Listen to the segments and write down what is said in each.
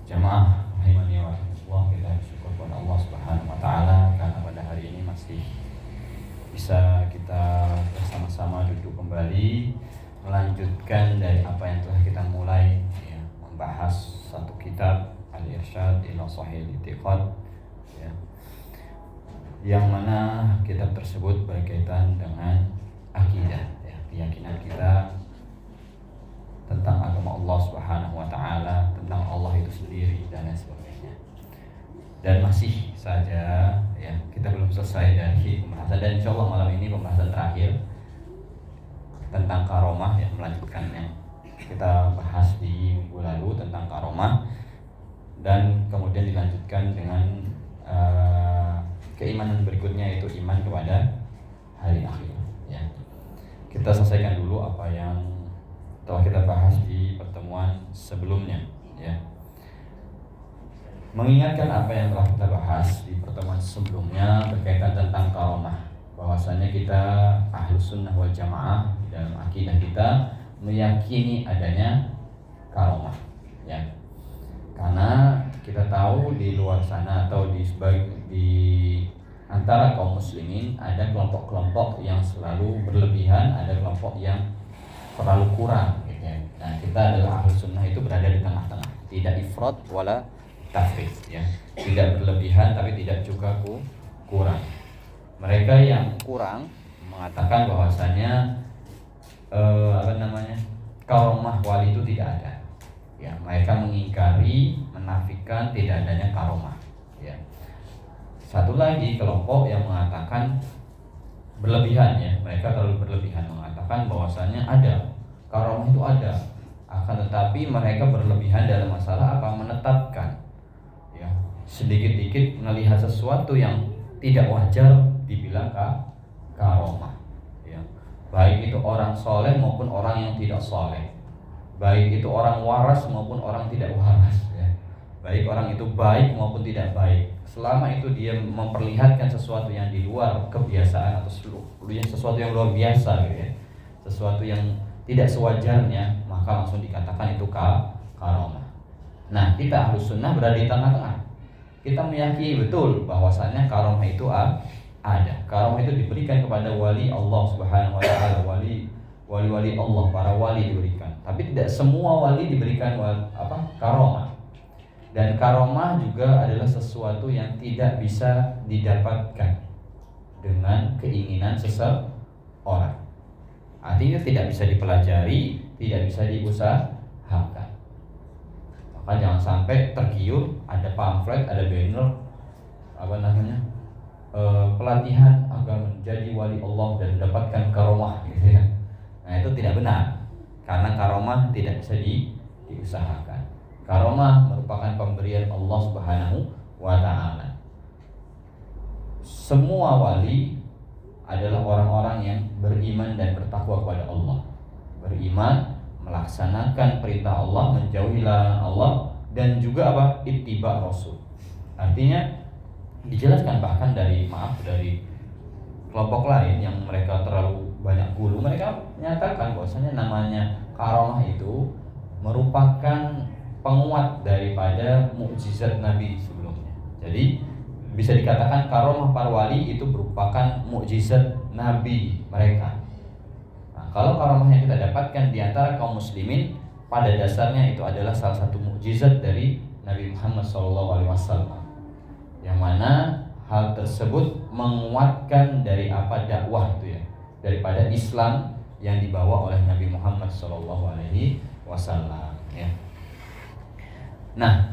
Jamaah rahimani wa rahimakumullah, kita bersyukur kepada Allah Subhanahu wa taala karena pada hari ini masih bisa kita bersama-sama duduk kembali melanjutkan dari apa yang telah kita mulai, ya, membahas satu kitab Al-Irsyad ila Shahih I'tiqad, ya, yang mana kitab tersebut berkaitan dengan akidah, ya, keyakinan kita tentang agama Allah Subhanahu wa taala, tentang Allah itu sendiri dan lain sebagainya. Dan masih saja, ya, kita belum selesai dari pembahasan, dan insyaallah malam ini pembahasan terakhir tentang karomah, yang melanjutkan yang kita bahas di minggu lalu tentang karomah, dan kemudian dilanjutkan dengan keimanan berikutnya, yaitu iman kepada hari akhir, ya. Kita selesaikan dulu apa yang telah kita bahas di pertemuan sebelumnya, ya. Mengingatkan apa yang telah kita bahas di pertemuan sebelumnya berkaitan tentang karomah, bahwasanya kita Ahlus Sunnah wal Jamaah dalam akidah kita meyakini adanya karomah, ya. Karena kita tahu di luar sana atau di antara kaum muslimin ada kelompok-kelompok yang selalu berlebihan, ada kelompok yang terlalu kurang, gitu ya. Nah, kita adalah Ahlus Sunnah itu berada di tengah-tengah, tidak ifrat wala tafrid, ya, tidak berlebihan tapi tidak juga kurang. Mereka yang kurang mengatakan bahwasanya karomah wali itu tidak ada, ya. Mereka mengingkari, menafikan tidak adanya karomah, ya. Satu lagi kelompok yang mengatakan berlebihan, ya, mereka terlalu berlebihan, mengatakan bahwasanya ada karomah, itu ada, akan tetapi mereka berlebihan dalam masalah apa? Menetapkan, ya, sedikit-dikit melihat sesuatu yang tidak wajar dibilang karomah, ya. Baik itu orang soleh maupun orang yang tidak soleh, baik itu orang waras maupun orang tidak waras, ya. Baik orang itu baik maupun tidak baik, selama itu dia memperlihatkan sesuatu yang di luar kebiasaan atau sesuatu yang luar biasa, gitu ya, sesuatu yang tidak sewajarnya, maka langsung dikatakan itu karomah. Nah, kita Ahlus Sunnah berada di tengah-tengah. Kita meyakini betul bahwasanya karomah itu ada. Karomah itu diberikan kepada wali Allah Subhanahu wa taala, wali-wali Allah, para wali diberikan. Tapi tidak semua wali diberikan karomah. Dan karomah juga adalah sesuatu yang tidak bisa didapatkan dengan keinginan seseorang. Artinya tidak bisa dipelajari, tidak bisa diusahakan. Maka jangan sampai tergiur ada pamflet, ada banner pelatihan agar menjadi wali Allah dan mendapatkan karomah, gitu ya. Nah, itu tidak benar, karena karomah tidak bisa diusahakan. Karomah merupakan pemberian Allah Subhanahu wa taala. Semua wali adalah orang-orang yang beriman dan bertakwa kepada Allah, beriman, melaksanakan perintah Allah, menjauhi larangan Allah, dan juga ittiba Rasul. Artinya dijelaskan bahkan dari kelompok lain yang mereka terlalu banyak gulu, mereka menyatakan bahwasanya namanya karomah itu merupakan penguat daripada mukjizat Nabi sebelumnya. Jadi bisa dikatakan karomah para wali itu merupakan mukjizat Nabi mereka. Nah, kalau karomah yang kita dapatkan di antara kaum muslimin, pada dasarnya itu adalah salah satu mukjizat dari Nabi Muhammad SAW, yang mana hal tersebut menguatkan dari dakwah itu, ya, daripada Islam yang dibawa oleh Nabi Muhammad SAW, ya. Nah,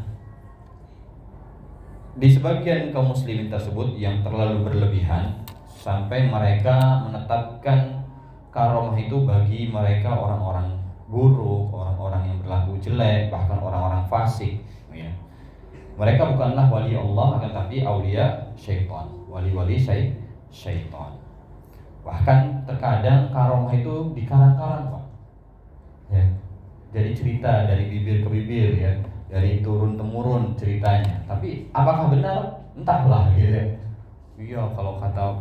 di sebagian kaum muslimin tersebut yang terlalu berlebihan sampai mereka menetapkan karomah itu bagi mereka orang-orang buruk, orang-orang yang berlaku jelek, bahkan orang-orang fasik, ya. Mereka bukanlah wali Allah, akan tapi aulia syaitan, wali-wali syaitan. Bahkan terkadang karomah itu dikarang-karang, Pak, ya. Jadi cerita dari bibir ke bibir, ya, dari turun temurun ceritanya. Tapi apakah benar? Entahlah, gitu ya. Iya, kalau kata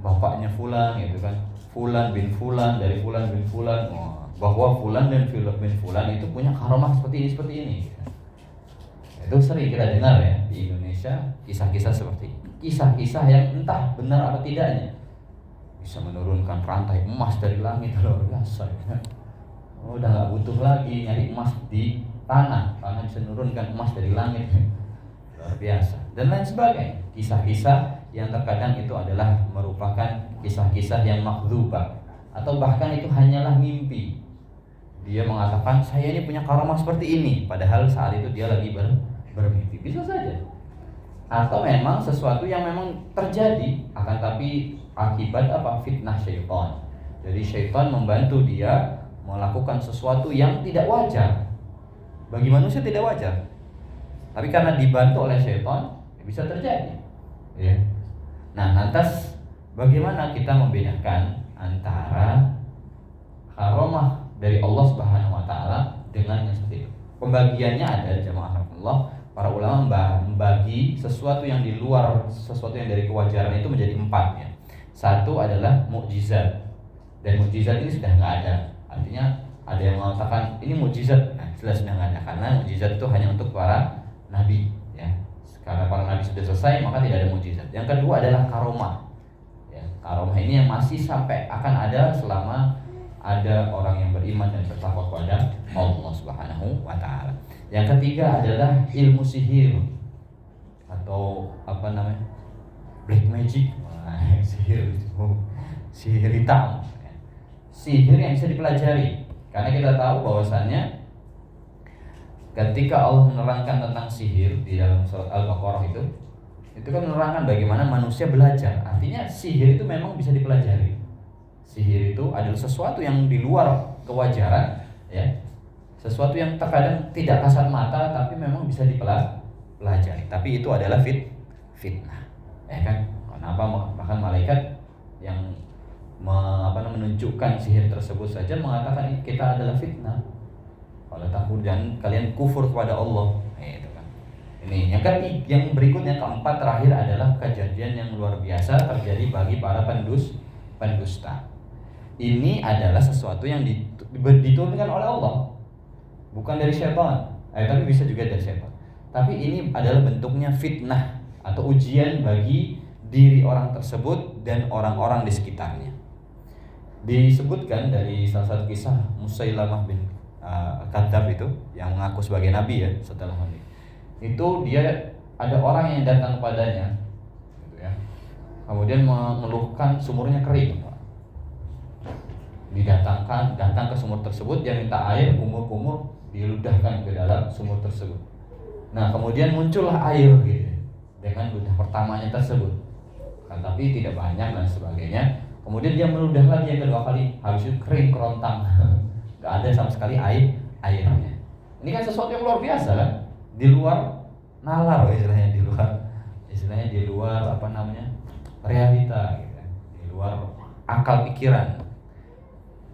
bapaknya fulan, gitu kan, fulan bin fulan dari fulan bin fulan, bahwa fulan dan bin fulan itu punya karomah seperti ini, Itu sering kita dengar ya di Indonesia, kisah-kisah seperti ini. Kisah-kisah yang entah benar atau tidaknya, bisa menurunkan rantai emas dari langit, luar biasa ya. Udah nggak butuh lagi nyari emas di tanah karena bisa menurunkan emas dari langit, luar biasa, dan lain sebagainya. Kisah-kisah yang terkadang itu adalah merupakan kisah-kisah yang makdzubah, atau bahkan itu hanyalah mimpi. Dia mengatakan saya ini punya karamah seperti ini, padahal saat itu dia lagi bermimpi. Bisa saja. Atau memang sesuatu yang memang terjadi, akan tapi akibat apa? Fitnah syaitan. Jadi syaitan membantu dia melakukan sesuatu yang tidak wajar. Bagi manusia tidak wajar, tapi karena dibantu oleh syaitan bisa terjadi ya. Nah, lantas bagaimana kita membedakan antara karamah dari Allah Subhanahu wa taala dengan yang seperti itu? Pembagiannya ada, jamaah Allah. Para ulama membagi sesuatu yang di luar, sesuatu yang dari kewajaran itu menjadi 4 ya. Satu adalah mukjizat. Dan mukjizat ini sudah nggak ada. Artinya ada yang mengatakan ini mukjizat, nah jelas sudah nggak ada, karena mukjizat itu hanya untuk para nabi ya. Karena para nabi sudah selesai, maka tidak ada mukjizat. Yang kedua adalah karomah ya. Karomah ini yang masih sampai akan ada selama ada orang yang beriman dan bertakwa kepada Allah Subhanahu wa taala. Yang ketiga adalah ilmu sihir atau apa namanya? Black magic. Sihir hitam. Sihir yang bisa dipelajari. Karena kita tahu bahwasannya ketika Allah menerangkan tentang sihir di dalam surat Al-Baqarah itu kan menerangkan bagaimana manusia belajar. Artinya sihir itu memang bisa dipelajari. Sihir itu adalah sesuatu yang di luar kewajaran ya. Sesuatu yang terkadang tidak kasat mata tapi memang bisa dipelajari. Tapi itu adalah fitnah. Ya kan? Kenapa bahkan malaikat yang menunjukkan sihir tersebut saja mengatakan kita adalah fitnah. Kalau takut dan kalian kufur kepada Allah. Itu kan. Ini yang berikutnya, keempat terakhir adalah kejadian yang luar biasa terjadi bagi para pendusta. Ini adalah sesuatu yang diturunkan oleh Allah, bukan dari syaitan. Tapi bisa juga dari syaitan. Tapi ini adalah bentuknya fitnah atau ujian bagi diri orang tersebut dan orang-orang di sekitarnya. Disebutkan dari salah satu kisah Musailamah bin Kadzab itu yang mengaku sebagai nabi ya setelah Nabi. Itu dia ada orang yang datang kepadanya gitu ya. Kemudian mengeluhkan sumurnya kering. Datang ke sumur tersebut, dia minta air, kumur-kumur diludahkan ke dalam sumur tersebut. Nah, kemudian muncullah air gitu dengan ludah pertamanya tersebut. Tapi tidak banyak dan sebagainya. Kemudian dia meludah lagi yang kedua kali, habis itu kering kerontang, nggak ada sama sekali airnya. Ini kan sesuatu yang luar biasa kan, di luar nalar istilahnya, di luar apa namanya realita, gitu. Di luar akal pikiran.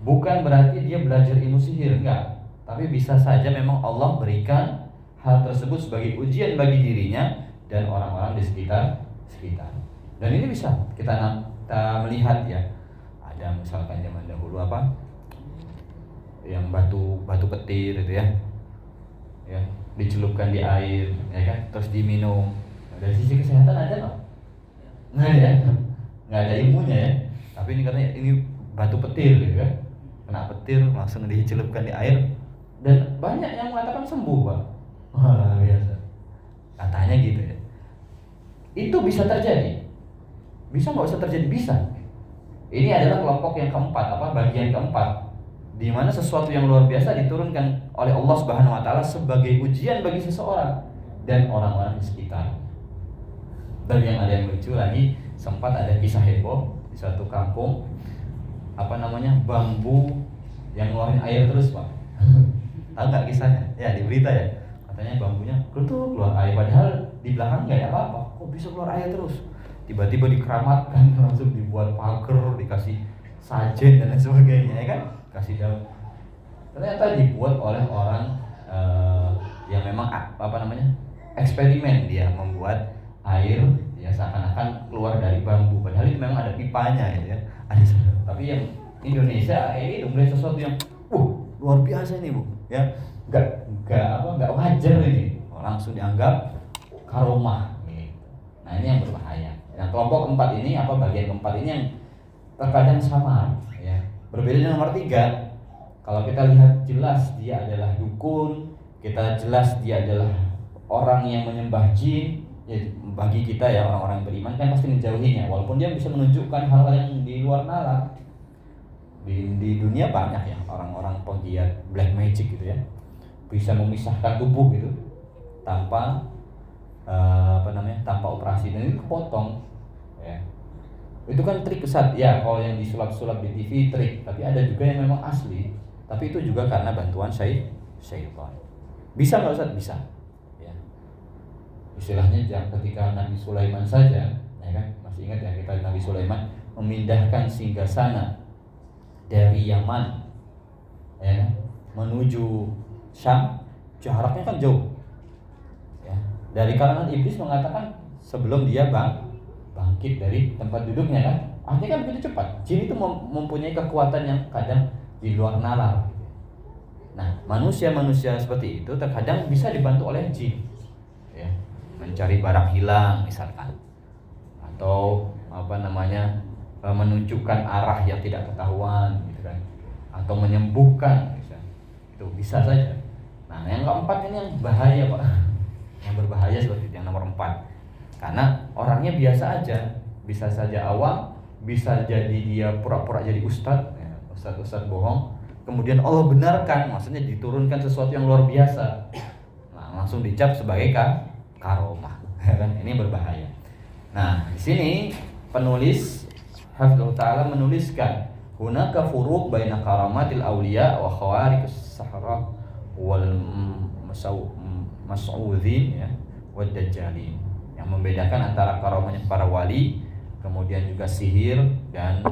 Bukan berarti dia belajar ilmu sihir, enggak. Tapi bisa saja memang Allah berikan hal tersebut sebagai ujian bagi dirinya dan orang-orang di sekitar. Dan ini bisa kita melihat ya, ada misalkan zaman dahulu yang batu petir itu ya dicelupkan di air ya kan, terus diminum. Dari sisi kesehatan ada nggak ada ilmunya ya, tapi ini katanya ini batu petir gitu kan, kena petir langsung dicelupkan di air dan banyak yang mengatakan sembuh Pak. Wah biasa katanya gitu ya. Itu bisa terjadi. Bisa nggak bisa terjadi? Bisa. Ini adalah kelompok yang keempat, bagian keempat, di mana sesuatu yang luar biasa diturunkan oleh Allah Subhanahu wa taala sebagai ujian bagi seseorang dan orang-orang di sekitar. Dan yang ada yang lucu lagi, sempat ada kisah heboh di suatu kampung, bambu yang ngeluarin air terus Pak. Tahu nggak kisahnya? Ya di berita ya. Katanya bambunya keluar air, padahal di belakang nggak ada apa-apa. Kok bisa keluar air terus? Tiba-tiba dikeramatkan, langsung dibuat pagar, dikasih sajen dan lain sebagainya ya kan, kasih daun. Ternyata dibuat oleh orang yang memang eksperimen, dia membuat air ya seakan-akan keluar dari bambu, padahal itu memang ada pipanya ya. Tapi yang Indonesia ini melihat sesuatu yang luar biasa ini Bu ya, nggak wajar ini. langsung dianggap karomah gitu. Nah ini yang berbahaya. Nah kelompok keempat ini bagian keempat ini yang terkadang sama ya. Berbeda dengan nomor 3. Kalau kita lihat jelas dia adalah dukun, kita jelas dia adalah orang yang menyembah jin, ya bagi kita ya orang-orang beriman kan pasti menjauhinya, walaupun dia bisa menunjukkan hal-hal yang di luar nalar. Di dunia banyak ya orang-orang penggiat black magic gitu ya, bisa memisahkan tubuh gitu tanpa tanpa operasi, dan itu kepotong ya. Itu kan trik kesat ya, kalau yang disulap-sulap di TV trik, tapi ada juga yang memang asli, tapi itu juga karena bantuan syaitan. Bisa nggak Ustaz? Bisa ya. Istilahnya ketika Nabi Sulaiman saja ya kan, masih ingat ya kita, Nabi Sulaiman memindahkan singgasana dari Yaman ya menuju Syam, jaraknya kan jauh ya. Dari kalangan iblis mengatakan sebelum dia bangkit dari tempat duduknya kan, artinya kan begitu cepat. Jin itu mempunyai kekuatan yang kadang di luar nalar. Nah manusia seperti itu terkadang bisa dibantu oleh jin ya, mencari barang hilang misalkan, atau menunjukkan arah yang tidak ketahuan gitu kan, atau menyembuhkan itu bisa saja. Nah yang keempat ini yang bahaya Pak, yang berbahaya seperti itu, yang nomor 4, karena orangnya biasa aja, bisa saja awam, bisa jadi dia pura-pura jadi ustadz ya, ustadz bohong, kemudian Allah benarkan, maksudnya diturunkan sesuatu yang luar biasa, nah langsung dicap sebagai karomah kan, ini berbahaya. Nah di sini penulis Hafizahullah Ta'ala menuliskan hunaka furuq baina karamatil awliya wa khawariqus sahara wal mas'udhin ya wad dajjalin, yang membedakan antara karamahnya para wali, kemudian juga sihir dan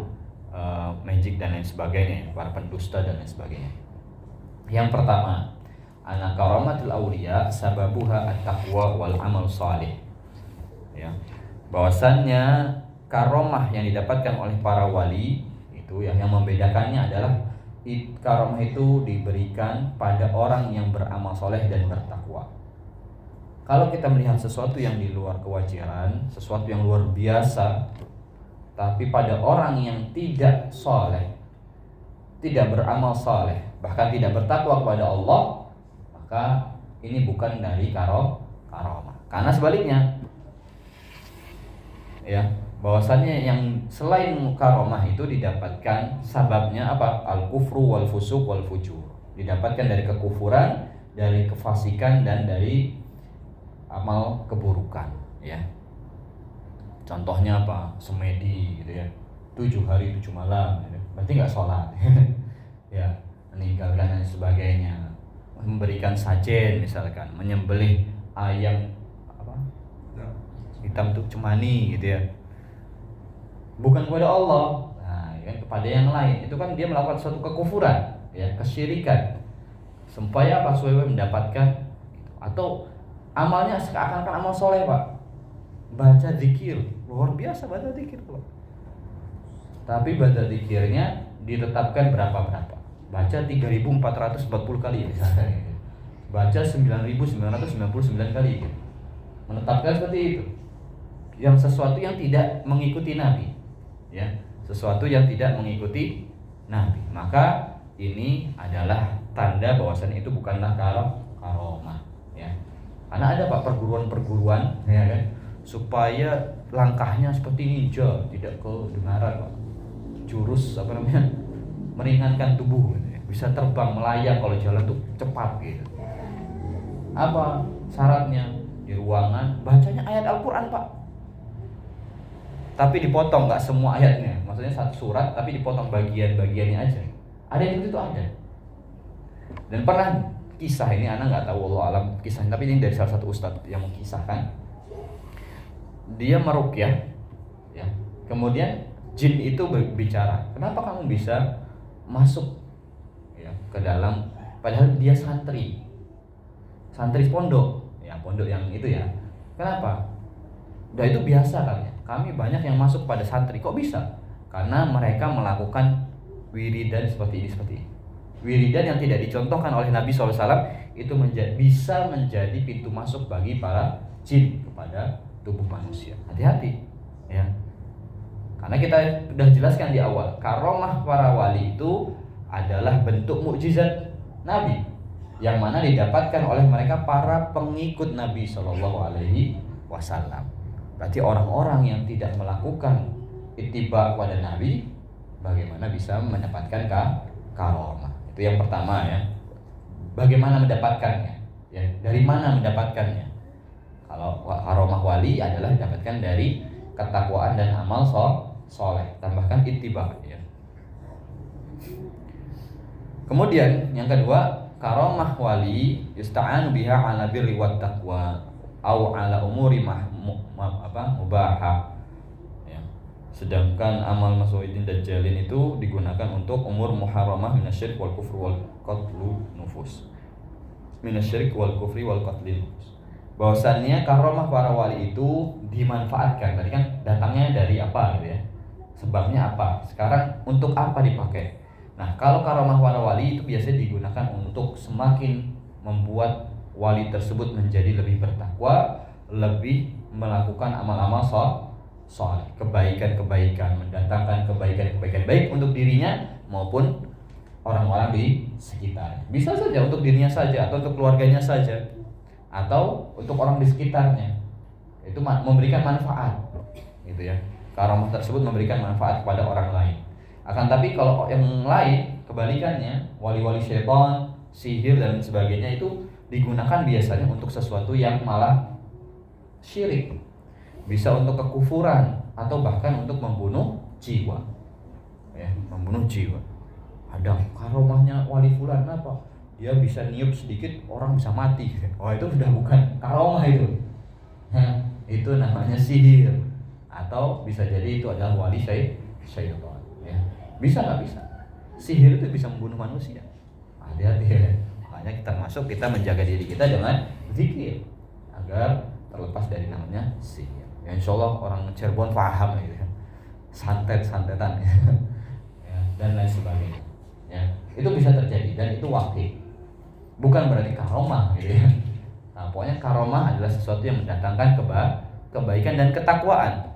magic dan lain sebagainya, para pendusta dan lain sebagainya. Yang pertama, ana karamatul awliya sababuha at-taqwa wal amal salih ya, bahwasannya karomah yang didapatkan oleh para wali itu yang membedakannya adalah karomah itu diberikan pada orang yang beramal soleh dan bertakwa. Kalau kita melihat sesuatu yang di luar kewajaran, sesuatu yang luar biasa, tapi pada orang yang tidak soleh, tidak beramal soleh, bahkan tidak bertakwa kepada Allah, maka ini bukan dari karomah. Karena sebaliknya ya, bahwasannya yang selain karomah itu didapatkan sababnya apa? Al-kufru wal fusuq wal fujur. Didapatkan dari kekufuran, dari kefasikan, dan dari amal keburukan ya. Contohnya apa? Semedi gitu ya, 7 hari 7 malam gitu. Berarti nggak sholat ya, meninggalkan dan sebagainya, memberikan sajen misalkan, menyembelih ayam hitam untuk cemani gitu ya, bukan kepada Allah, nah ya, kepada yang lain, itu kan dia melakukan suatu kekufuran ya, kesyirikan, supaya apa? Supaya mendapatkan, atau amalnya seakan-akan amal soleh Pak, baca zikir, luar biasa baca zikir Pak, tapi baca zikirnya ditetapkan berapa, baca 3.440 kali misalnya, baca 9.999 kali, menetapkan seperti itu, yang sesuatu yang tidak mengikuti Nabi ya, sesuatu yang tidak mengikuti Nabi, maka ini adalah tanda bahwasannya itu bukanlah karomah ya. Karena ada Pak perguruan-perguruan ya kan, supaya langkahnya seperti ninja, tidak kedengaran Pak, jurus meringankan tubuh gitu ya. Bisa terbang, melayang kalau jalan tuh cepat gitu. Apa syaratnya? Di ruangan bacanya ayat Al-Quran Pak, tapi dipotong, nggak semua ayatnya, maksudnya satu surat tapi dipotong bagian-bagiannya aja. Ada yang begitu ada. Dan pernah kisah ini, anak nggak tahu Allah alam kisahnya, tapi ini dari salah satu ustadz yang mengisahkan, dia meruqyah ya, kemudian jin itu berbicara, kenapa kamu bisa masuk ya ke dalam, padahal dia santri pondok ya, pondok yang itu ya, kenapa? Udah itu biasa kan ya, kami banyak yang masuk pada santri, kok bisa? Karena mereka melakukan wiridan seperti ini. Wiridan yang tidak dicontohkan oleh Nabi SAW, itu bisa menjadi pintu masuk bagi para jin kepada tubuh manusia. Hati-hati ya. Karena kita sudah jelaskan di awal, karomah para wali itu adalah bentuk mukjizat Nabi yang mana didapatkan oleh mereka para pengikut Nabi Shallallahu Alaihi Wasallam. Berarti orang-orang yang tidak melakukan ittiba kepada Nabi, bagaimana bisa mendapatkan karomah? Itu yang pertama ya. Bagaimana mendapatkannya? Ya, dari mana mendapatkannya? Kalau karomah wali adalah didapatkan dari ketakwaan dan amal soleh, tambahkan ittiba ya. Kemudian yang kedua, karomah wali yusta'anu biha ala birri wat taqwa au ala umuri mubahah ya. Sedangkan amal Mas'udin Dajjalin itu digunakan untuk umur muharramah minasyirik wal kufri wal qatlu nufus. Minasyirik wal kufri wal qatli nufus. Bahwasannya karomah para wali itu dimanfaatkan. Tadi kan datangnya dari apa gitu ya. Sebabnya apa? Sekarang untuk apa dipakai? Nah, kalau karomah para wali itu biasanya digunakan untuk semakin membuat wali tersebut menjadi lebih bertakwa, lebih melakukan amal-amal soleh, kebaikan-kebaikan, mendatangkan kebaikan-kebaikan baik untuk dirinya maupun orang-orang di sekitar. Bisa saja untuk dirinya saja atau untuk keluarganya saja atau untuk orang di sekitarnya. Itu memberikan manfaat, gitu ya. Karomah tersebut memberikan manfaat kepada orang lain. Akan tapi kalau yang lain kebalikannya, wali-wali syaitan, sihir dan sebagainya itu digunakan biasanya untuk sesuatu yang malah syirik. Bisa untuk kekufuran atau bahkan untuk membunuh jiwa. Ya, membunuh jiwa. Ada karomahnya wali fulan apa? Dia bisa niup sedikit orang bisa mati. Oh, itu sudah bukan karomah itu. Itu namanya sihir. Atau bisa jadi itu adalah wali syaitan ya. Bisa nggak bisa? Sihir itu bisa membunuh manusia. Hati-hati ya. Makanya kita kita menjaga diri kita dengan zikir agar terlepas dari namanya sihir. Ya, insya Allah orang Cirebon paham gitu ya. Santet-santetan ya. Ya, dan lain sebagainya. Ya, itu bisa terjadi dan itu wakil. Bukan berarti karomah gitu ya. Nah, pokoknya karomah adalah sesuatu yang mendatangkan kebaikan dan ketakwaan.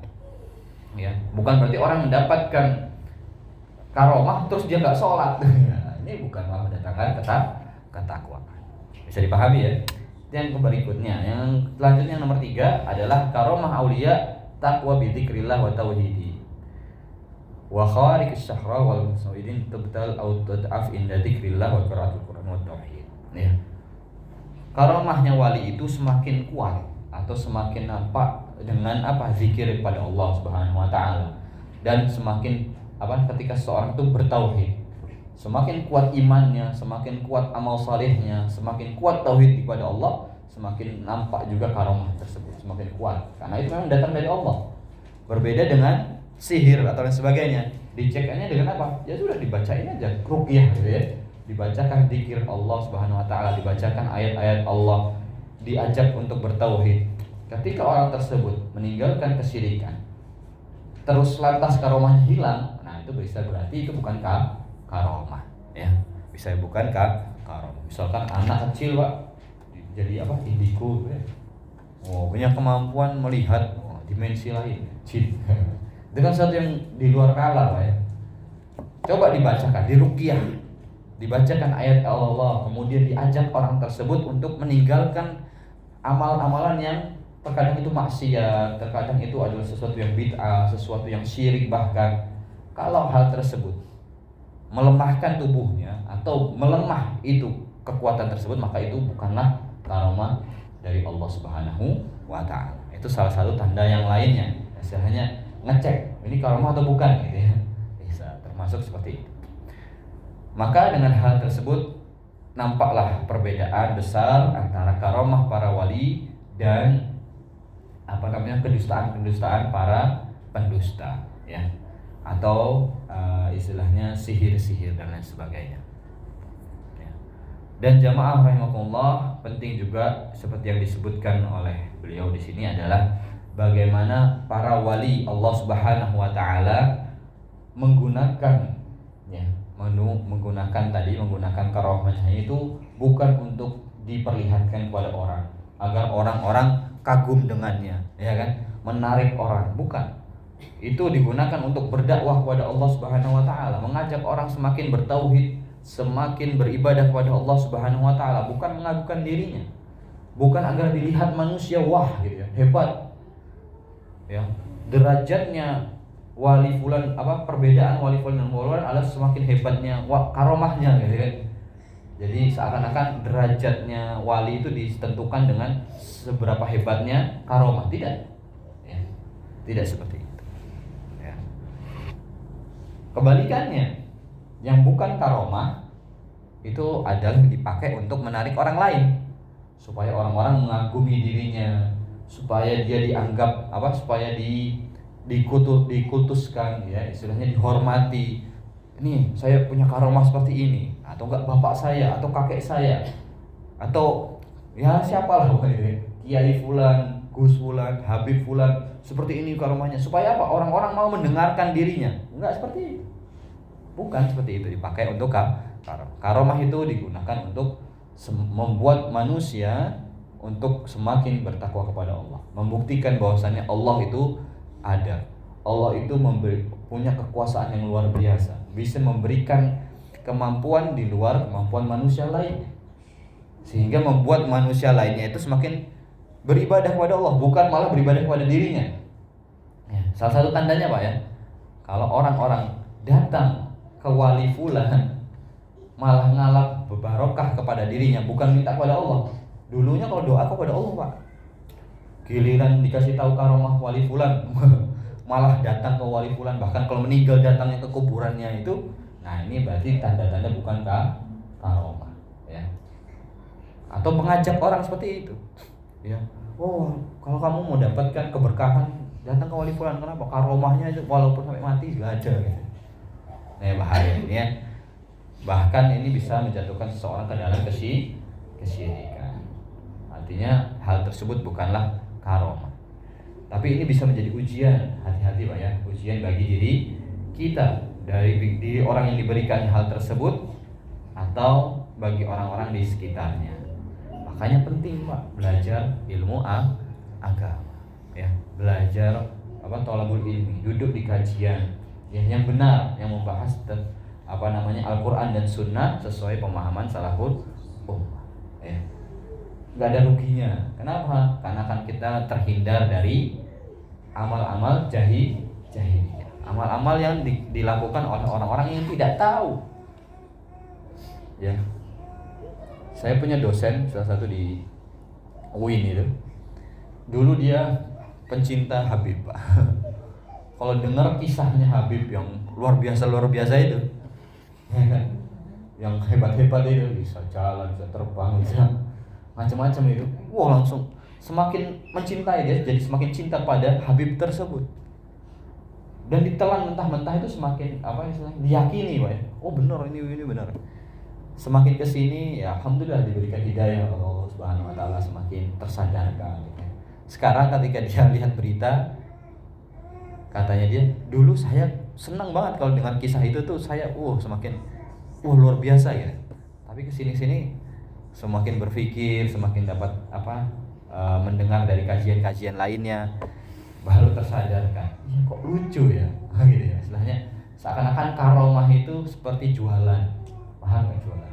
Ya, bukan berarti orang mendapatkan karomah terus dia nggak sholat. Ini bukanlah mendatangkan ketakwaan. Bisa dipahami ya. Yang berikutnya, yang selanjutnya nomor 3 adalah karomah aulia taqwa bi dzikrillah wa tauhidi. Wa khariqus syahra wal musawidin tubtal au tad'af inda dzikrillah wa qiraatul Qur'an wa tauhid. Ya. Karomahnya wali itu semakin kuat atau semakin nampak dengan zikir kepada Allah Subhanahu wa taala, dan semakin ketika seseorang itu bertauhid, semakin kuat imannya, semakin kuat amal salehnya, semakin kuat tauhid kepada Allah, semakin nampak juga karomah tersebut semakin kuat karena itu memang datang dari Allah. Berbeda dengan sihir atau lain sebagainya, diceknya dengan apa? Ya sudah dibacain aja ruqyah gitu ya. Dibacakan zikir Allah Subhanahu wa taala, dibacakan ayat-ayat Allah, diajak untuk bertauhid. Ketika orang tersebut meninggalkan kesyirikan, terus lantas karomahnya hilang, nah itu bisa berarti itu bukan karomah, ya. Bisa bukan karomah. Misalkan anak kecil Pak, jadi indigo, ya. Punya kemampuan melihat dimensi lain, jin. Dengan sesuatu yang di luar nalar, ya. Coba dibacakan, diruqyah, dibacakan ayat Allah, kemudian diajak orang tersebut untuk meninggalkan amal-amalan yang terkadang itu maksiat, terkadang itu adalah sesuatu yang bid'ah, sesuatu yang syirik bahkan. Kalau hal tersebut melemahkan tubuhnya atau melemah itu kekuatan tersebut, maka itu bukanlah karomah dari Allah Subhanahu wa taala. Itu salah satu tanda yang lainnya. Istilahnya ngecek, ini karomah atau bukan gitu ya. Bisa termasuk seperti itu. Maka dengan hal tersebut nampaklah perbedaan besar antara karomah para wali dan kedustaan para pendusta, ya, atau istilahnya sihir-sihir dan lain sebagainya. Ya. Dan jamaah rahimakumullah, penting juga seperti yang disebutkan oleh beliau di sini adalah bagaimana para wali Allah Subhanahu wa taala menggunakan karomahnya itu bukan untuk diperlihatkan kepada orang agar orang-orang kagum dengannya, ya kan, menarik orang. Bukan, itu digunakan untuk berdakwah kepada Allah Subhanahu wa taala, mengajak orang semakin bertauhid, semakin beribadah kepada Allah Subhanahu wa taala, bukan mengagungkan dirinya. Bukan agar dilihat manusia, wah gitu ya, hebat. Ya, derajatnya wali fulan, perbedaan wali fulan dan wali fulan adalah semakin hebatnya karomahnya gitu kan. Jadi seakan-akan derajatnya wali itu ditentukan dengan seberapa hebatnya karomah. Tidak, ya, tidak seperti itu, ya. Kebalikannya, yang bukan karomah itu adalah dipakai untuk menarik orang lain, supaya orang-orang mengagumi dirinya, supaya dia dianggap supaya dikultuskan, ya, istilahnya dihormati. Ini saya punya karomah seperti ini, atau enggak bapak saya, atau kakek saya, atau ya siapalah pokoknya, Kiai fulan, Gus fulan, Habib fulan, seperti ini karomahnya, supaya apa? Orang-orang mau mendengarkan dirinya. Enggak seperti itu. Bukan seperti itu dipakai untuk karomah. Karomah itu digunakan untuk membuat manusia untuk semakin bertakwa kepada Allah, membuktikan bahwasannya Allah itu ada. Allah itu punya kekuasaan yang luar biasa, bisa memberikan kemampuan di luar kemampuan manusia lainnya, sehingga membuat manusia lainnya itu semakin beribadah kepada Allah, bukan malah beribadah kepada dirinya. Ya, salah satu tandanya Pak, ya, kalau orang-orang datang ke wali fulan malah ngalap barokah kepada dirinya, bukan minta kepada Allah. Dulunya kalau doa kepada Allah Pak, giliran dikasih tahu karomah wali fulan malah datang ke wali fulan, bahkan kalau meninggal datangnya ke kuburannya itu. Nah, ini berarti tanda-tanda bukan karomah, ya. Atau mengajak orang seperti itu, ya. Oh, kalau kamu mau dapatkan keberkahan, datang ke wali fulan. Kenapa? Karomahnya itu walaupun sampai mati juga ada, gitu. Nah, bahaya ini, ya. Bahkan ini bisa menjatuhkan seseorang ke dalam kesyirikan. Artinya hal tersebut bukanlah karomah. Tapi ini bisa menjadi ujian. Hati-hati Pak, ya, ujian bagi diri kita, dari diri orang yang diberikan hal tersebut atau bagi orang-orang di sekitarnya. Makanya penting Pak belajar ilmu agama, ya, belajar thalabul ilmi, duduk di kajian, ya, yang benar, yang membahas Al-Quran dan Sunnah sesuai pemahaman salafus ummah, ya. Nggak ada ruginya. Kenapa? Karena kan kita terhindar dari amal-amal jahiliyah, amal-amal yang dilakukan oleh orang-orang yang tidak tahu, ya. Saya punya dosen salah satu di UIN itu, dulu dia pencinta Habib Pak. Kalau dengar kisahnya Habib yang luar biasa itu, yang hebat-hebat itu, bisa jalan, bisa terbang, bisa macam-macam itu, wah, langsung semakin mencintai dia, jadi semakin cinta pada Habib tersebut. Dan ditelan mentah-mentah itu semakin diyakini Pak, ya. Oh benar, ini benar. Semakin kesini, ya alhamdulillah diberikan hidayah oleh Allah Subhanahu wa taala, semakin tersadarkan, gitu. Sekarang ketika dia lihat berita, katanya dia, dulu saya senang banget kalau dengan kisah itu tuh, saya semakin luar biasa, ya. Tapi kesini-sini semakin berpikir, semakin dapat mendengar dari kajian-kajian lainnya, baru tersadarkan, ya kok lucu ya, gitu ya. Istilahnya seakan-akan karomah itu seperti jualan, paham nggak jualan?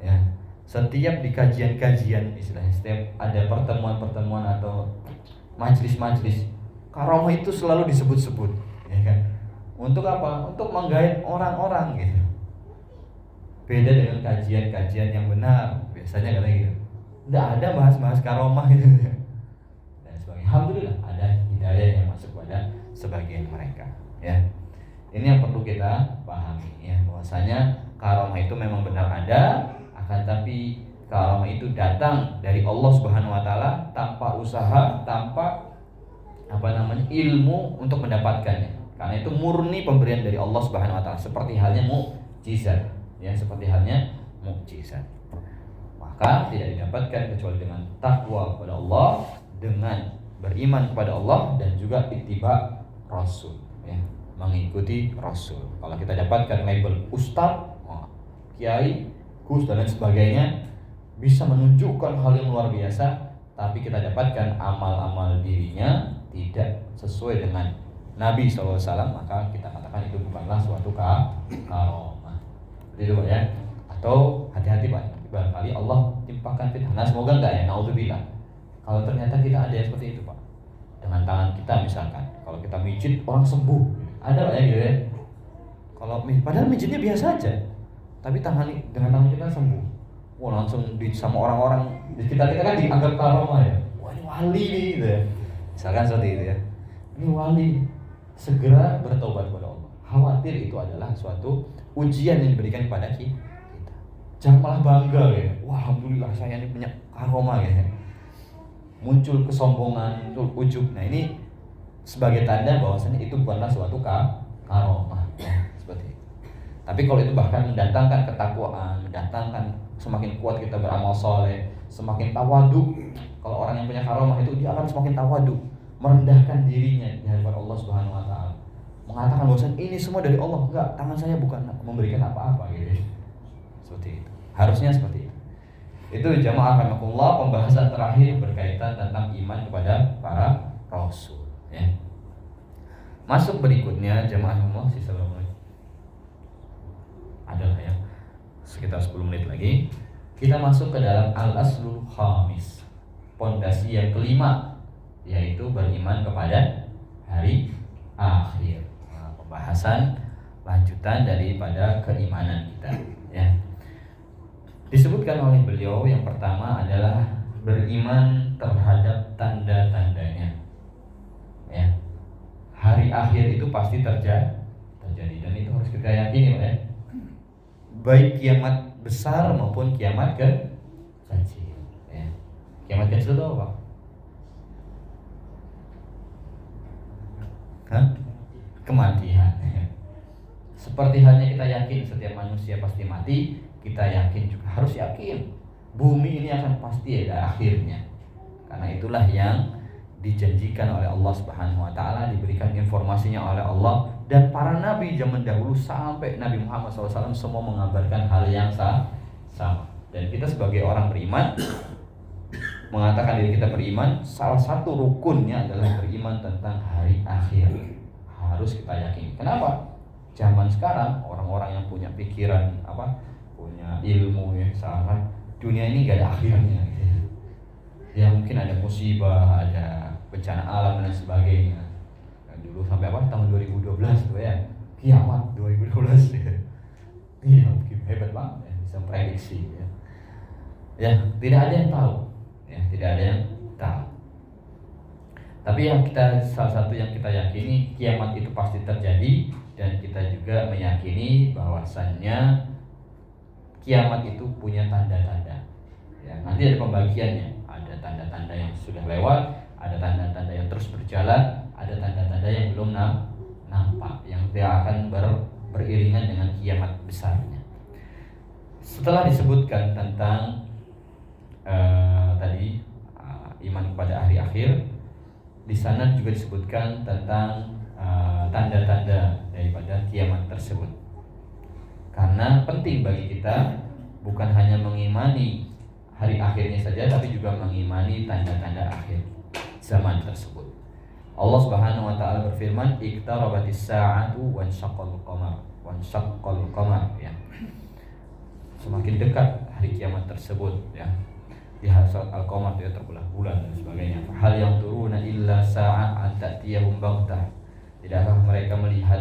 Ya, setiap di kajian-kajian, istilahnya setiap ada pertemuan-pertemuan atau majelis-majelis, karomah itu selalu disebut-sebut, ya kan? Untuk apa? Untuk menggait orang-orang, gitu. Beda dengan kajian-kajian yang benar, biasanya katanya gitu, nggak ada bahas-bahas karomah gitu. Dan sebagainya. Alhamdulillah ada hidayah yang masuk pada sebagian mereka, ya. Ini yang perlu kita pahami, ya, bahwasanya karomah itu memang benar ada, akan tapi karomah itu datang dari Allah Subhanahu wa taala tanpa usaha, tanpa ilmu untuk mendapatkannya. Karena itu murni pemberian dari Allah Subhanahu wa taala, seperti halnya mukjizat, ya, seperti halnya mukjizat. Maka tidak didapatkan kecuali dengan takwa kepada Allah, dengan beriman kepada Allah, dan juga ittiba Rasul, ya, mengikuti Rasul. Kalau kita dapatkan label ustaz, kiai, gus dan lain sebagainya, bisa menunjukkan hal yang luar biasa, tapi kita dapatkan amal-amal dirinya tidak sesuai dengan Nabi SAW, maka kita katakan itu bukanlah suatu karomah. Begitu Pak ya. Atau hati-hati Pak, barangkali Allah timpakan fitnah. Nah semoga enggak ya, naudzubillah. Kalau ternyata kita ada yang seperti itu Pak, dengan tangan kita misalkan, kalau kita mijit orang sembuh, ada Pak ya gitu ya. Kalau padahal mijitnya biasa aja, tapi dengan tangan kita sembuh. Wah langsung sama orang-orang di kita kan dianggap karomah ya. Wah ini wali nih gitu ya. Misalkan seperti itu ya. Ini wali, segera bertobat kepada Allah. Khawatir itu adalah suatu ujian yang diberikan kepada kita. Jangan malah bangga ya. Wah alhamdulillah saya ini punya karomah ya. Muncul kesombongan, muncul ujub. Nah ini sebagai tanda bahwasanya itu bukanlah suatu karomah ya, seperti itu. Tapi kalau itu bahkan mendatangkan ketakwaan, mendatangkan semakin kuat kita beramal soleh, semakin tawadu. Kalau orang yang punya karomah itu dia akan semakin tawadu, merendahkan dirinya di hadapan Allah Subhanahu Wa Taala, mengatakan bahwasanya ini semua dari Allah, enggak, tangan saya bukan memberikan apa-apa gitu. Seperti itu. Harusnya seperti itu. Itu jamaah rahimakumullah, pembahasan terakhir berkaitan tentang iman kepada para rasul ya. Masuk berikutnya jamaah rahimakumullah, sisa berapa menit? Adalah ya, sekitar 10 menit lagi. Kita masuk ke dalam al-aslul khamis, pondasi yang kelima, yaitu beriman kepada hari akhir. Nah, pembahasan lanjutan daripada keimanan kita ya. Disebutkan oleh beliau yang pertama adalah beriman terhadap tanda-tandanya ya. Hari akhir itu pasti terjadi dan itu harus kita yakini ya. Baik kiamat besar maupun kiamat kecil ya. Kiamat kecil itu apa? Kematian ya. Seperti halnya kita yakin setiap manusia pasti mati, kita yakin juga harus yakin bumi ini akan pasti ada akhirnya. Karena itulah yang dijanjikan oleh Allah Subhanahu Wa Taala, diberikan informasinya oleh Allah, dan para nabi zaman dahulu sampai Nabi Muhammad SAW semua mengabarkan hal yang sama. Dan kita sebagai orang beriman mengatakan diri kita beriman, salah satu rukunnya adalah beriman tentang hari akhir. Harus kita yakini. Kenapa? Zaman sekarang orang-orang yang punya pikiran punya ilmu ya, salah dunia ini gak ada akhirnya gitu. Ya mungkin ada musibah, ada bencana alam dan sebagainya. Dan dulu sampai tahun 2012 tuh ya, kiamat 2012 ya. Iya, hebat banget ya, bisa prediksi ya. Ya, tidak ada yang tahu. Ya, tidak ada yang tahu. Tapi yang salah satu yang kita yakini, kiamat itu pasti terjadi, dan kita juga meyakini bahwasannya kiamat itu punya tanda-tanda. Ya, nanti ada pembagiannya. Ada tanda-tanda yang sudah lewat, ada tanda-tanda yang terus berjalan, ada tanda-tanda yang belum nampak, yang dia akan beriringan dengan kiamat besarnya. Setelah disebutkan tentang tadi iman kepada hari akhir, di sana juga disebutkan tentang tanda-tanda daripada kiamat tersebut. Karena penting bagi kita bukan hanya mengimani hari akhirnya saja, tapi juga mengimani tanda-tanda akhir zaman tersebut. Allah Subhanahu Wa Taala berfirman, "Iqtarabatis sa'atu wanshaqqal qamar" ya. Semakin dekat hari kiamat tersebut ya. Di surat Al-Qamar itu terbelah bulan dan sebagainya. Hal yang turuna illa sa'at ta'tiyahum baghtah. Tidakkah mereka melihat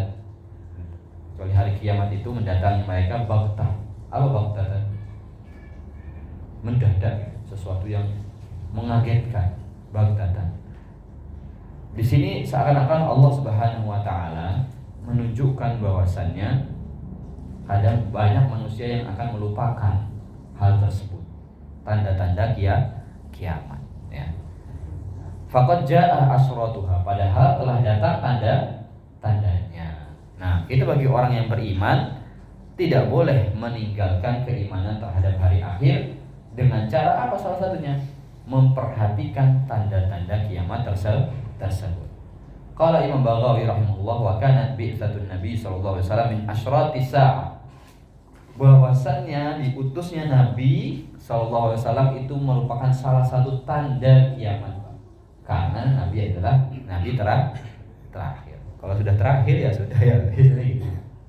kecuali hari kiamat itu mendatangi mereka baghtah. Apa baghtah? Mendadak, sesuatu yang mengagetkan, baghtatan. Di sini seakan-akan Allah Subhanahu Wa Taala menunjukkan bahwasannya kadang banyak manusia yang akan melupakan hal tersebut, tanda-tanda kiamat ya. Faqad jaa asratuha, padahal telah datang tanda-tandanya. Nah, itu bagi orang yang beriman tidak boleh meninggalkan keimanan terhadap hari akhir dengan cara apa? Salah satunya memperhatikan tanda-tanda kiamat tersebut. Qala Imam Baghawi rahimahullah, wa kanat bi'tsatun Nabi sallallahu alaihi wasallam min asyrati sa'ah. Bahwasannya diutusnya Nabi SAW itu merupakan salah satu tanda kiamat, karena Nabi adalah Nabi terakhir. Kalau sudah terakhir ya sudah ya, gitu.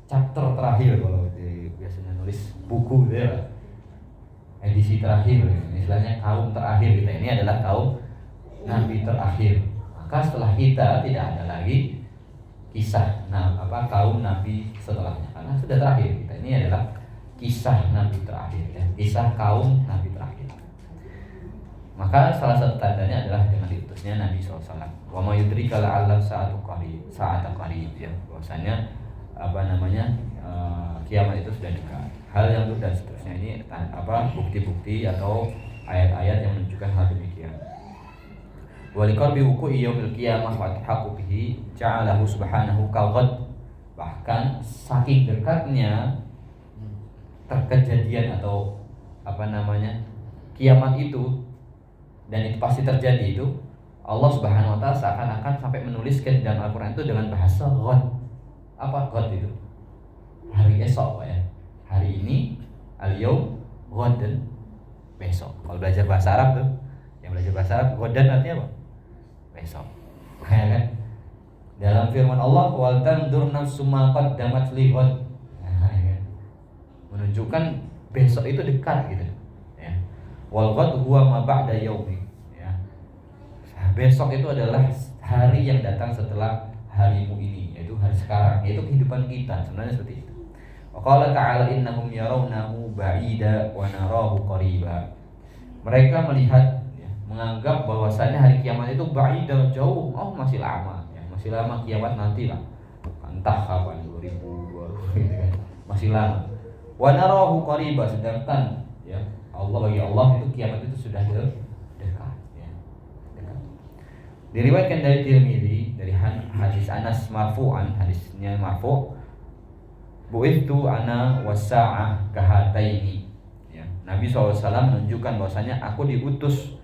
Chapter terakhir kalau biasanya nulis buku gitu ya, edisi terakhir, istilahnya kaum terakhir kita ini adalah kaum Nabi terakhir. Maka setelah kita tidak ada lagi kisah kaum Nabi setelahnya, karena sudah terakhir. Kita ini adalah kisah Nabi terakhir ya, kisah kaum Nabi terakhir. Maka salah satu tandanya adalah dengan diutusnya Nabi SAW. Wa ma yudrika la'alla sa'ata qarib ya, bahwasanya kiamat itu sudah dekat. Hal yang dan seterusnya ini bukti-bukti atau ayat-ayat yang menunjukkan hal demikian. Wa liqarbi wuqu'i yaumil qiyamah wa tahaqqu bihi ja'alahu subhanahu kalghad. Bahkan saking dekatnya terkejadian atau kiamat itu, dan itu pasti terjadi itu, Allah Subhanahu wa taala seakan-akan sampai menuliskan dalam Al-Qur'an itu dengan bahasa ghad. Apa ghad itu? Hari esok Pak ya. Hari ini al-yaum ghadan, besok. Kalau belajar bahasa Arab tuh, yang belajar bahasa Arab, ghadan artinya apa? Besok. Ya kan? Dalam firman Allah, wal tandur nafsum ma qaddamat li ghad. Nah, ya kan? Menunjukkan besok itu dekat gitu. Ya. Wal ghad huwa ma ba'da yaumi. Ya. Besok itu adalah hari yang datang setelah harimu ini, yaitu hari sekarang, yaitu kehidupan kita. Sebenarnya seperti itu. Wa qala ta'ala innahum yarawnahu ba'ida wa narahu qariba. Mereka melihat ya, menganggap bahwasannya hari kiamat itu ba'ida, jauh, masih lama ya, masih lama kiamat nanti lah. Entah kapan, 2000 gitu kan. Masih lama. Wa narahu qariba, sedangkan ya bagi Allah itu kiamat itu sudah dekat ya. Dekat. Diriwayatkan dari Tirmidzi dari hadis Anas marfu'an, hadisnya marfu', bu'ithu ana wasa'ah kahataini ya. Nabi SAW menunjukkan bahwasanya aku diutus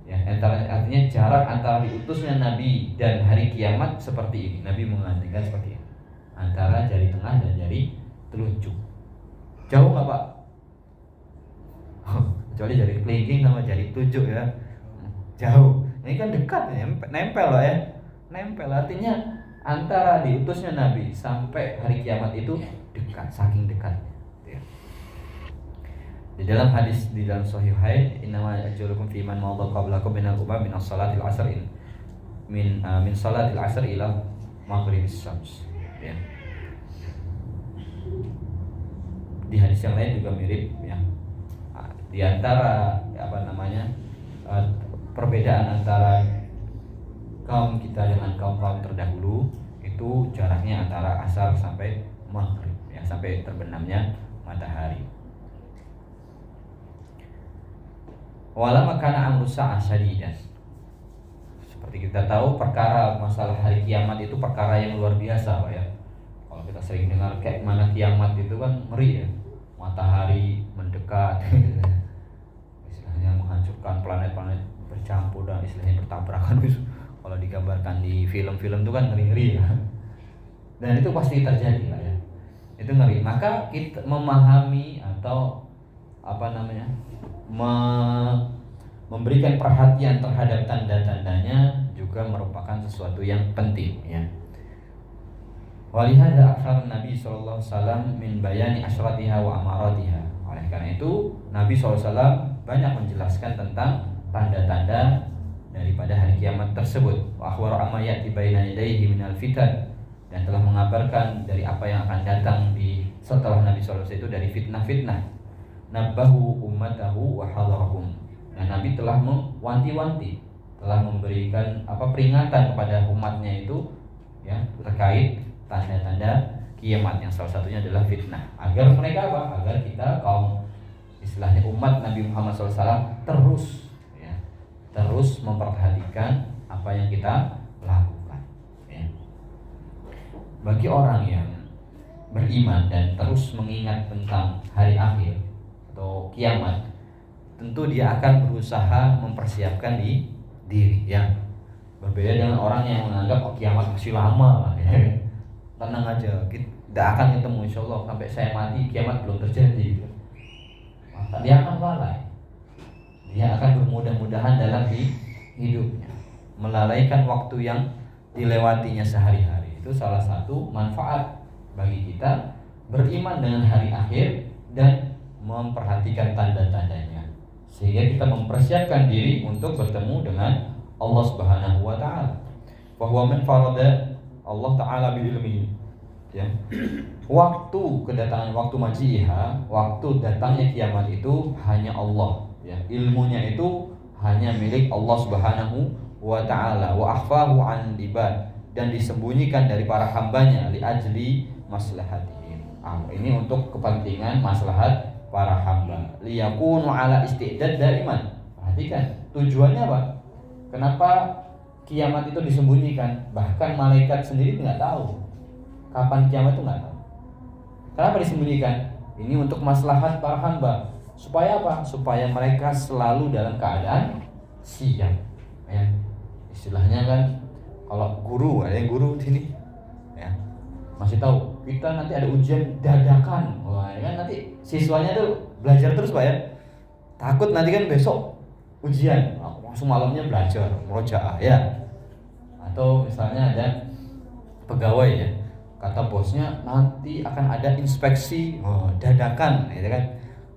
ya, artinya jarak antara diutusnya Nabi dan hari kiamat seperti ini. Nabi mengandungkan seperti ini, antara jari tengah dan jari telunjuk. Jauh nggak Pak? Kecuali jari kelingking sama jari telunjuk ya, jauh. Ini kan dekat ya, nempel lah ya, nempel. Artinya antara diutusnya Nabi sampai hari kiamat itu dekat, saking dekatnya. Ya. Di dalam hadis di dalam Sahihain, innama ajalukum fi man madha qablakum min al-umam min as-salatil asr min salatil asr ila maghribis syams. Ya. Di hadis yang lain juga mirip ya. Di antara perbedaan antara kaum kita dengan kaum-kaum terdahulu itu jaraknya antara asar sampai maghrib ya, sampai terbenamnya matahari. Walama kana amru sa'ah syadidan. Seperti kita tahu, perkara masalah hari kiamat itu perkara yang luar biasa Pak ya. Kalau kita sering dengar kayak mana kiamat itu kan ngeri ya. Matahari mendekat istilahnya menghancurkan planet-planet bercampur dan istilahnya bertabrakan. Kalau digambarkan di film-film itu kan ngeri-ngeri ya. Dan itu pasti terjadi lah ya. Itu ngeri. Maka kita memahami atau memberikan perhatian terhadap tanda-tandanya juga merupakan sesuatu yang penting ya. Walihada akhar Nabi sallallahu alaihi wasallam min bayani asyratiha wa amaratiha. Oleh karena itu Nabi SAW banyak menjelaskan tentang tanda-tanda daripada hari kiamat tersebut. Wa akhbara amma ya'ti baina yadayhi minal fitan, dan telah mengabarkan dari apa yang akan datang di setelah Nabi SAW itu dari fitnah-fitnah. Nabahu ummatahu wa hadarahum. Dan Nabi telah mewanti-wanti, telah memberikan peringatan kepada umatnya itu ya terkait tanda-tanda kiamat, yang salah satunya adalah fitnah. Agar mereka agar kita kaum istilahnya umat Nabi Muhammad SAW terus memperhatikan apa yang kita lakukan ya. Bagi orang yang beriman dan terus mengingat tentang hari akhir atau kiamat, tentu dia akan berusaha mempersiapkan diri ya. Berbeda dengan orang yang menganggap kiamat masih lama lah ya. Tenang aja, kita tidak akan ketemu, insya Allah sampai saya mati kiamat belum terjadi gitu. Maka dia akan lalai. dia akan bermudah-mudahan dalam hidupnya, melalaikan waktu yang dilewatinya sehari-hari. Itu salah satu manfaat bagi kita beriman dengan hari akhir dan memperhatikan tanda-tandanya, sehingga kita mempersiapkan diri untuk bertemu dengan Allah Subhanahu wa taala. Bahwa man farada Allah taala bi ilmihi, ya. Waktu kedatangan waktu majiha, waktu datangnya kiamat itu hanya Allah, ya. Ilmunya itu hanya milik Allah Subhanahu wa taala, wa akhfahu an ibad, dan disembunyikan dari para hambanya li ajli maslahatihim. Ini untuk kepentingan maslahat para hamba. Liyakunu ala istidad daiman. Perhatikan, tujuannya apa? Kenapa kiamat itu disembunyikan? Bahkan malaikat sendiri nggak tahu kapan kiamat itu, nggak tahu. Kenapa disembunyikan? Ini untuk maslahat para hamba. Supaya apa? Supaya mereka selalu dalam keadaan siap. Ya. Istilahnya kan, kalau guru, ada yang guru di sini, ya, masih tahu kita nanti ada ujian dadakan. Wah, ya kan nanti siswanya tuh belajar terus Pak ya. Takut nanti kan besok ujian, langsung malamnya belajar, murojaah ya. Atau misalnya ada pegawai ya, kata bosnya nanti akan ada inspeksi dadakan, ya kan.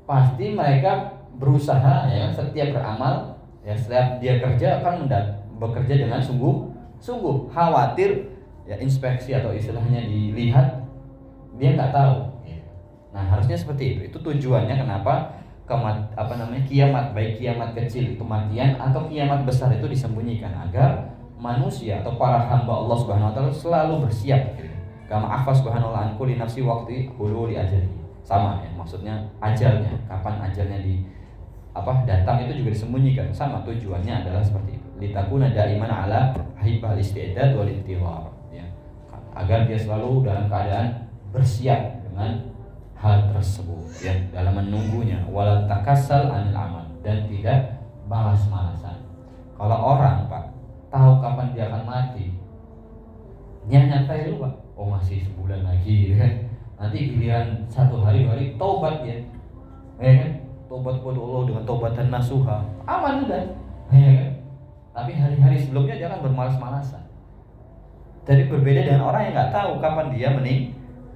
Pasti mereka berusaha ya, setiap beramal ya, setiap dia kerja akan bekerja dengan sungguh khawatir ya, inspeksi atau istilahnya dilihat, dia nggak tahu. Nah, harusnya seperti itu. Itu tujuannya kenapa kiamat, baik kiamat kecil, kematian atau kiamat besar itu disembunyikan, agar manusia atau para hamba Allah Subhanahu wa taala selalu bersiap. Kama akhfa subhanahu an kulli nafsi waqti hululi ajali. Sama ya, maksudnya ajalnya, kapan ajalnya datang itu juga disembunyikan. Sama, tujuannya adalah seperti itu. Litakuna daiman ala hibal istidad wal intizar, ya. Agar dia selalu dalam keadaan bersiap dengan hal tersebut, ya, dalam menunggunya, wala takassal anil amal, dan tidak malas-malasan. Kalau orang Pak tahu kapan dia akan mati, dia nyantai dulu Pak. Oh, masih sebulan lagi, ya kan? Nanti giliran satu hari taubat ya kan? Taubat kepada Allah dengan taubatan nasuha, aman udah, ya kan? Tapi hari-hari sebelumnya dia akan bermalas-malasan. Jadi berbeda dengan orang yang nggak tahu kapan dia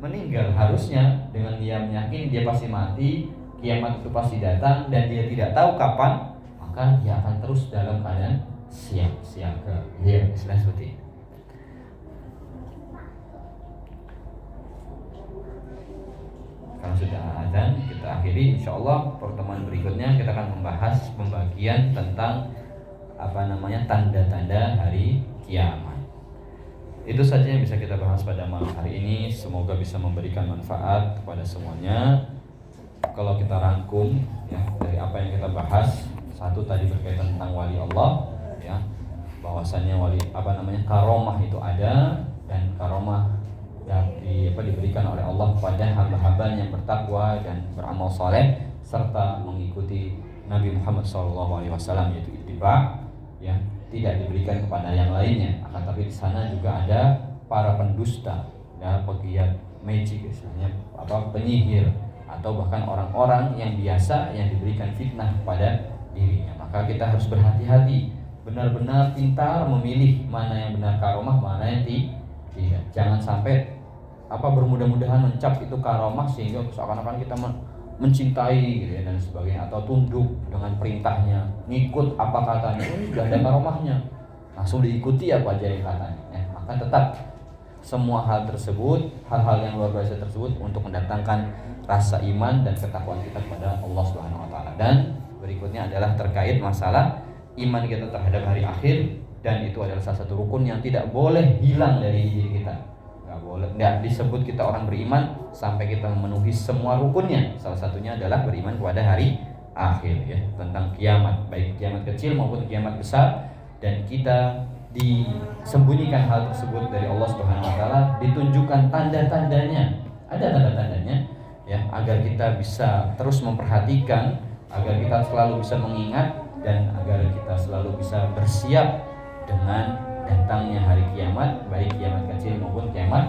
meninggal. Harusnya dengan dia meyakini dia pasti mati, kiamat itu pasti datang, dan dia tidak tahu kapan, maka dia akan terus dalam keadaan siaga. Ya, istilah seperti ini. Kalau sudah azan, kita akhiri. Insyaallah pertemuan berikutnya kita akan membahas pembagian tentang tanda-tanda hari kiamat. Itu saja yang bisa kita bahas pada malam hari ini. Semoga bisa memberikan manfaat kepada semuanya. Kalau kita rangkum ya, dari apa yang kita bahas, satu tadi berkaitan tentang wali Allah, ya, bahwasanya karomah itu ada, dan karomah diberikan oleh Allah kepada hamba-hamba yang bertakwa dan beramal saleh serta mengikuti Nabi Muhammad SAW, yaitu ittiba, ya, tidak diberikan kepada yang lainnya. Akan tapi di sana juga ada para pendusta, ya, pegiat magic, istilahnya penyihir, atau bahkan orang-orang yang biasa yang diberikan fitnah kepada dirinya. Maka kita harus berhati-hati, benar-benar pintar memilih mana yang benar karomah, mana yang tidak. Jangan sampai bermudah-mudahan mencap itu karomah sehingga seakan-akan kita mencintai gitu ya, dan sebagainya, atau tunduk dengan perintahnya, ngikut apa katanya. Ini sudah ada karomahnya, langsung diikuti apa aja yang katanya, ya. Maka tetap semua hal tersebut, hal-hal yang luar biasa tersebut untuk mendatangkan rasa iman dan ketakwaan kita kepada Allah Subhanahu wa taala. Dan berikutnya adalah terkait masalah iman kita terhadap hari akhir, dan itu adalah salah satu rukun yang tidak boleh hilang dari diri kita. Nggak disebut kita orang beriman sampai kita memenuhi semua rukunnya. Salah satunya adalah beriman kepada hari akhir, ya, tentang kiamat, baik kiamat kecil maupun kiamat besar, dan kita disembunyikan hal tersebut dari Allah Subhanahu wa taala, ditunjukkan tanda-tandanya, ada tanda-tandanya, ya, agar kita bisa terus memperhatikan, agar kita selalu bisa mengingat, dan agar kita selalu bisa bersiap dengan datangnya hari kiamat, baik kiamat kecil maupun kiamat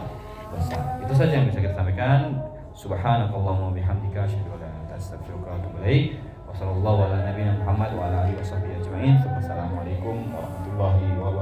besar. Itu saja yang bisa kita sampaikan. Subhanakallahumma wa bihamdika asyhadu an la ilaha illa anta astaghfiruka wa atubu ilaik. Wassalamualaikum warahmatullahi wabarakatuh.